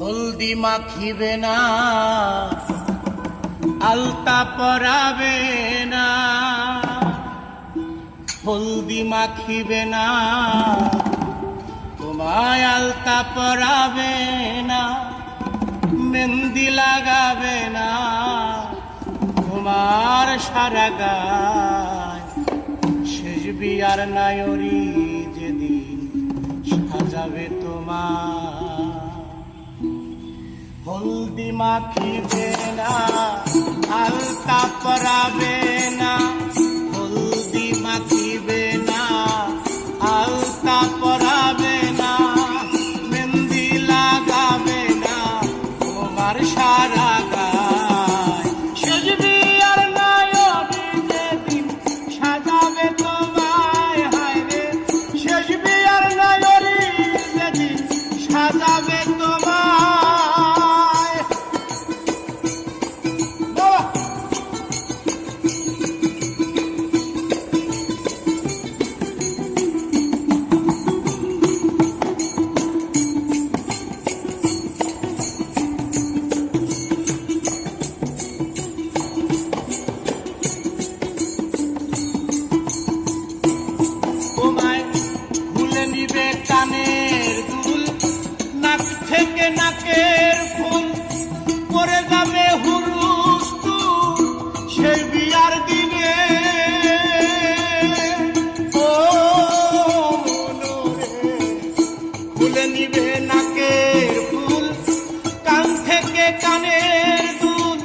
হলদি মাখিবে না, আলতা পরাবে না, হলদি মাখিবে না, তোমায় আলতা পরাবে না, মেহেন্দি লাগাবে না, তোমার সারা গায় শেষ বিয়ার নায়রি যেদিন সাজাবে তোমার। হলদি মাখিবে না, আলতা পরাবে না, হলদি মাখিবে না, আলতা পরাবে না, মেহেন্দি লাগাবে না, তোমার সারা গায় শেষ বিয়ার নায়রি যেদিন সাজাবে তোমায়। হায় রে শেষ বিয়ার নায়রি যেদিন সাজাবে তোমায়। কানের দুল, নাক থেকে নাকের ফুল, পরে যাবে হুরুস্তুল সেই বিয়ার দিনে। ও মনোরে খুলে নিবে নাকের ফুল, কান থেকে কানের দুল,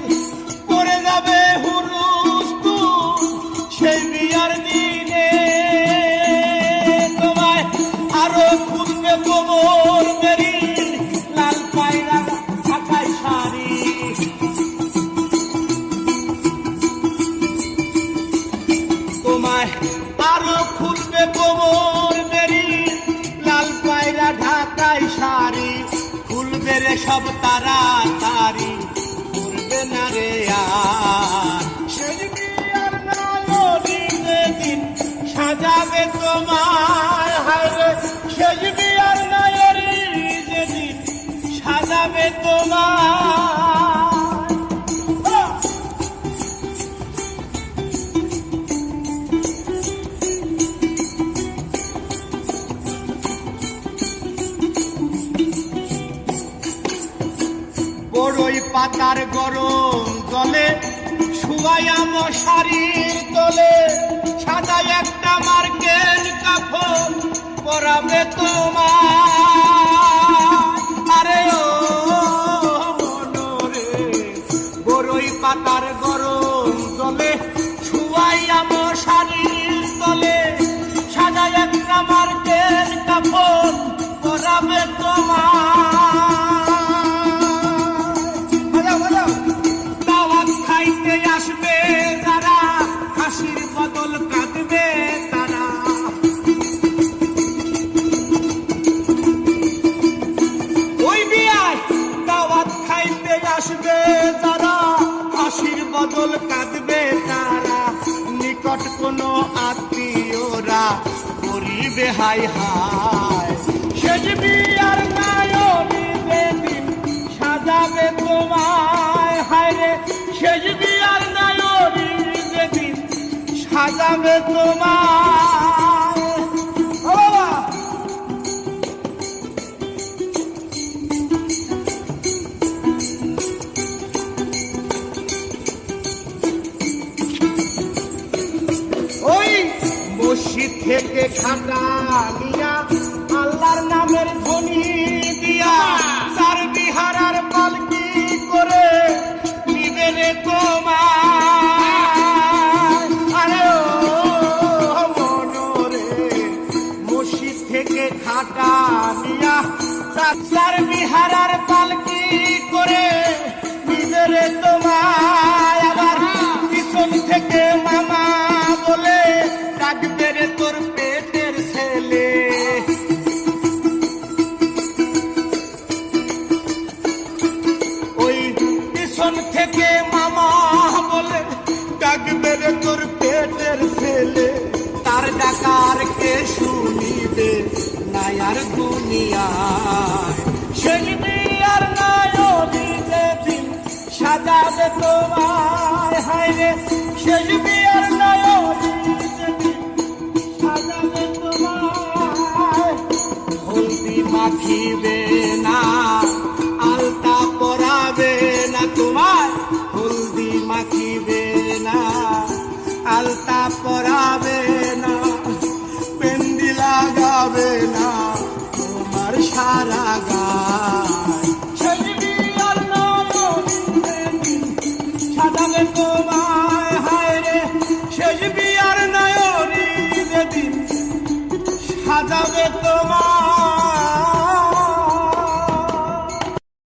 পরে যাবে হুরুস্তুল সেই বিয়ার দিনে। আরো খুলবে কোমর বেরি, লাল পায়রা ঢাকাই শাড়ি, তোমায় আরো খুলবে কোমর বেরি, লাল পায়রা ঢাকাই শাড়ি, খুলবে রে সব তাড়াতাড়ি, করবে না রে আর শেষ বিয়ার নায়রি যেদিন সাজাবে তোমায়। হায় রে শেষ বিয়ার নায়রি যেদিন সাজাবে তোমায়। বড়ই পাতার গরম জলে শুয়াইয়া মশারির তলে, সাদা একটা মার্কেন কাপড় পরাবে তোমার। আরে ও মনোরে বড়ই পাতার গরম জলে শুয়াইয়া মশারির তলে, সাদা একটা মার্কেন কাপড় পরাবে তোমার। আসবে যারা হাসির বদল কাঁদবে তারা, ওই বিয়ায় দাওয়াত খাইতে আসবে যারা হাসির বদল কাঁদবে তারা, নিকট কোনো আত্মীয়রা করিবে হাই হায় শেষ বিয়ার নায়রি যেদিন সাজাবে তোমায়। হায় রে শেষ বিয়ার নায়রি যেদিন সাজাবে তোমায়। ওই মসজিদ থেকে খাটা নিয়া, আল্লাহর নামের ধ্বনি দিয়া, তার বিহারার পালকি করে নিবে রে তোমার। আরে ও মনোরে মসজিদ থেকে খাটা নিয়া, তার বিহারার পালকি করে নিবে রে তোমায়। আবার পিছন থেকে মামা বলে ডাকবে রে তোর পেটের ছেলে। ওই পিছন থেকে মামা বলে ডাকবে রে তোর পেটের ছেলে, তার ডাকার কে শুনিবে না আর দুনিয়ায় শেষ বিয়ার না সাজাবে তোমায় হায় রে শেষ বিয়ার নয়নী সাজাবে তোমায় হলদি মাখিবে না আলতা পরাবে না তোমায় হলদি মাখিবে না আলতা পরাবে না পেন্ডি লাগাবে না তোমার সারা গায় শেষ বিয়ার নয়নী সাজাবে তোমায়